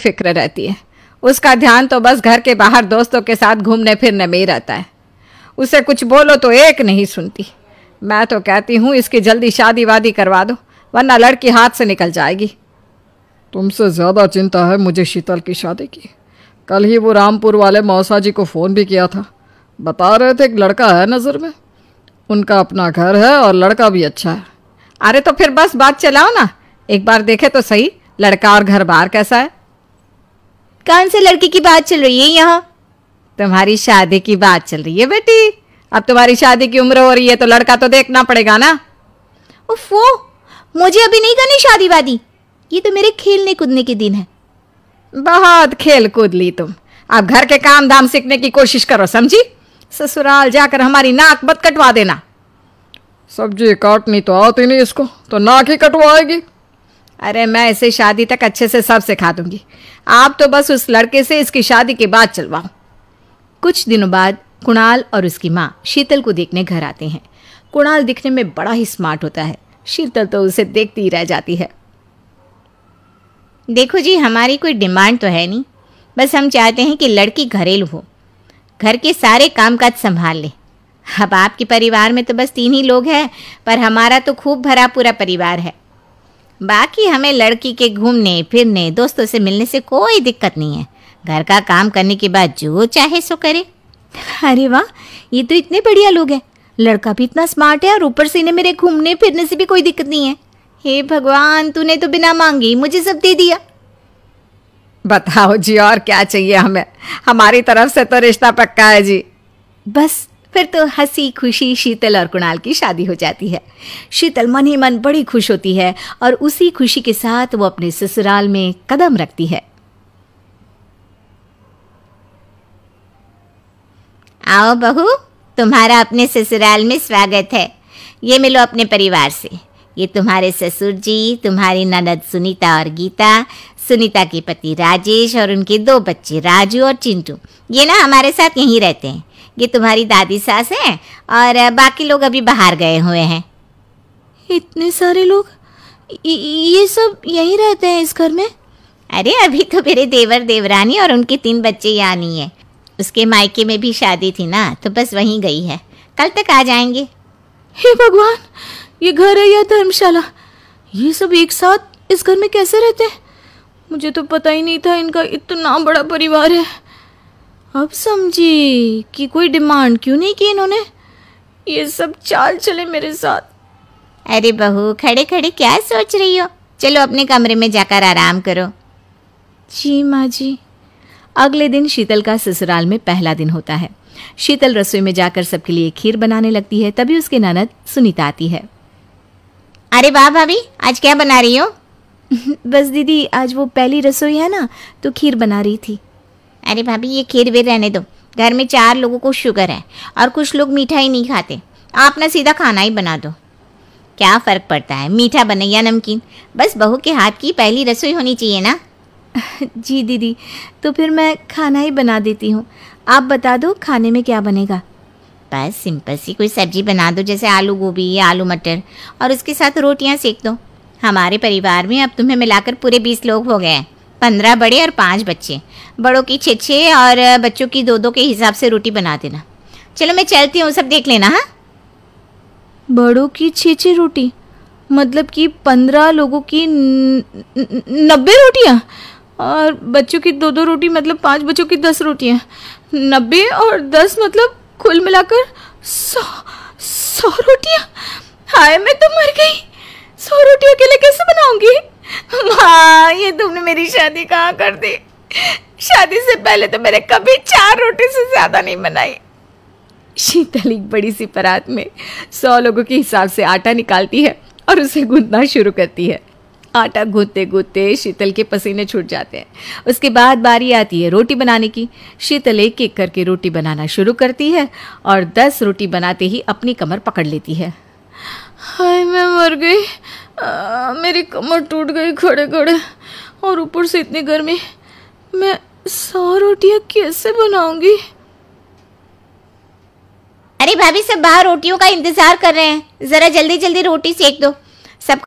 फिक्र रहती है। उसका ध्यान तो बस घर के बाहर दोस्तों के साथ घूमने फिरने में ही रहता है। उसे कुछ बोलो तो एक नहीं सुनती। मैं तो कहती हूँ इसकी जल्दी शादी वादी करवा दो, वरना लड़की हाथ से निकल जाएगी। तुमसे ज़्यादा चिंता है मुझे शीतल की शादी की। कल ही वो रामपुर वाले मौसा जी को फ़ोन भी किया था। बता रहे थे एक लड़का है नज़र में, उनका अपना घर है और लड़का भी अच्छा है। अरे तो फिर बस बात चलाओ ना, एक बार देखे तो सही लड़का और घर बार कैसा है। कौन से लड़की की बात चल रही है यहाँ? तुम्हारी शादी की बात चल रही है बेटी। अब तुम्हारी शादी की उम्र हो रही है तो लड़का तो देखना पड़ेगा ना। उफ़ो, मुझे अभी नहीं करनी शादी वादी, ये तो मेरे खेलने कूदने के दिन है। बहुत खेल कूद ली तुम, अब घर के काम धाम सीखने की कोशिश करो, समझी? ससुराल जाकर हमारी नाक मत कटवा देना। सब्जी काटनी तो आती नहीं इसको, तो नाक ही कटवाएगी। अरे मैं इसे शादी तक अच्छे से सब सिखा दूंगी। आप तो बस उस लड़के से इसकी शादी की बात चलवाओ। कुछ दिनों बाद कुणाल और उसकी माँ शीतल को देखने घर आते हैं। कुणाल दिखने में बड़ा ही स्मार्ट होता है, शीतल तो उसे देखती ही रह जाती है। देखो जी, हमारी कोई डिमांड तो है नहीं, बस हम चाहते हैं कि लड़की घरेलू हो, घर के सारे कामकाज संभाल ले। अब आपके परिवार में तो बस 3 ही लोग हैं, पर हमारा तो खूब भरा पूरा परिवार है। बाकी हमें लड़की के घूमने फिरने दोस्तों से मिलने से कोई दिक्कत नहीं है। घर का काम करने के बाद जो चाहे सो करे। अरे वाह, ये तो इतने बढ़िया लोग हैं। लड़का भी इतना स्मार्ट है और ऊपर से इन्हें मेरे घूमने फिरने से भी कोई दिक्कत नहीं है। हे भगवान, तूने तो बिना मांगे ही मुझे सब दे दिया। बताओ जी, और क्या चाहिए हमें? हमारी तरफ से तो रिश्ता पक्का है जी। बस फिर तो हंसी खुशी शीतल और कुणाल की शादी हो जाती है। शीतल मन ही मन बड़ी खुश होती है और उसी खुशी के साथ वो अपने ससुराल में कदम रखती है। आओ बहू, तुम्हारा अपने ससुराल में स्वागत है। ये मिलो अपने परिवार से। ये तुम्हारे ससुर जी, तुम्हारी ननद सुनीता और गीता, सुनीता के पति राजेश और उनके 2 बच्चे राजू और चिंटू। ये ना हमारे साथ यहीं रहते हैं। ये तुम्हारी दादी सास हैं और बाकी लोग अभी बाहर गए हुए हैं। इतने सारे लोग, ये सब यहीं रहते हैं इस घर में? अरे अभी तो मेरे देवर देवरानी और उनके 3 बच्चे यहाँ नहीं है। उसके मायके में भी शादी थी ना, तो बस वहीं गई है, कल तक आ जाएंगे। हे भगवान, ये घर है या धर्मशाला? ये सब एक साथ इस घर में कैसे रहते हैं? मुझे तो पता ही नहीं था इनका इतना बड़ा परिवार है। अब समझी कि कोई डिमांड क्यों नहीं की इन्होंने। ये सब चाल चले मेरे साथ। अरे बहू, खड़े खड़े क्या सोच रही हो? चलो अपने कमरे में जाकर आराम करो। जी माँ जी। अगले दिन शीतल का ससुराल में पहला दिन होता है। शीतल रसोई में जाकर सबके लिए खीर बनाने लगती है। तभी उसकी ननद सुनीता आती है। अरे वाह भाभी, आज क्या बना रही हो? बस दीदी, आज वो पहली रसोई है ना, तो खीर बना रही थी। अरे भाभी, ये खीर वीर रहने दो। घर में 4 लोगों को शुगर है और कुछ लोग मीठा ही नहीं खाते। आप ना सीधा खाना ही बना दो। क्या फ़र्क पड़ता है, मीठा बने या नमकीन, बस बहू के हाथ की पहली रसोई होनी चाहिए ना। जी दीदी, तो फिर मैं खाना ही बना देती हूँ। आप बता दो खाने में क्या बनेगा? बस सिंपल सी कोई सब्जी बना दो, जैसे आलू गोभी या आलू मटर, और उसके साथ रोटियाँ सेक दो। हमारे परिवार में अब तुम्हें मिलाकर पूरे 20 लोग हो गए हैं। 15 बड़े और 5 बच्चे। बड़ों की 6 और बच्चों की 2 के हिसाब से रोटी बना देना। चलो मैं चलती हूँ, सब देख लेना। हाँ, बड़ों की 6 रोटी मतलब कि 15 लोगों की 90 रोटियाँ, और बच्चों की 2 रोटी मतलब 5 बच्चों की 10 रोटियाँ। 90 और 10 मतलब कुल मिलाकर 100 रोटियाँ। हाय, मैं तो मर गई। 100 रोटी अकेले कैसे बनाऊंगी? माँ, ये तुमने मेरी शादी कहाँ कर दी? शादी से पहले तो मैंने कभी 4 रोटी से ज़्यादा नहीं बनाई। शीतल एक बड़ी सी परात में 100 लोगों के हिसाब से आटा निकालती है और उसे गूंथना शुरू करती है। आटा गूंथते गूंथते शीतल के पसीने छूट जाते हैं। उसके बाद बारी आती है रोटी बनाने की। शीतल एक एक करके रोटी बनाना शुरू करती है और 10 रोटी बनाते ही अपनी कमर पकड़ लेती है। हाय, मैं मर गई। मेरी कमर टूट गई खड़े खड़े, और ऊपर से इतनी गर्मी। मैं 100 रोटियाँ कैसे बनाऊंगी? अरे भाभी, सब बाहर रोटियों का इंतजार कर रहे हैं, जरा जल्दी जल्दी रोटी सेक दो। सब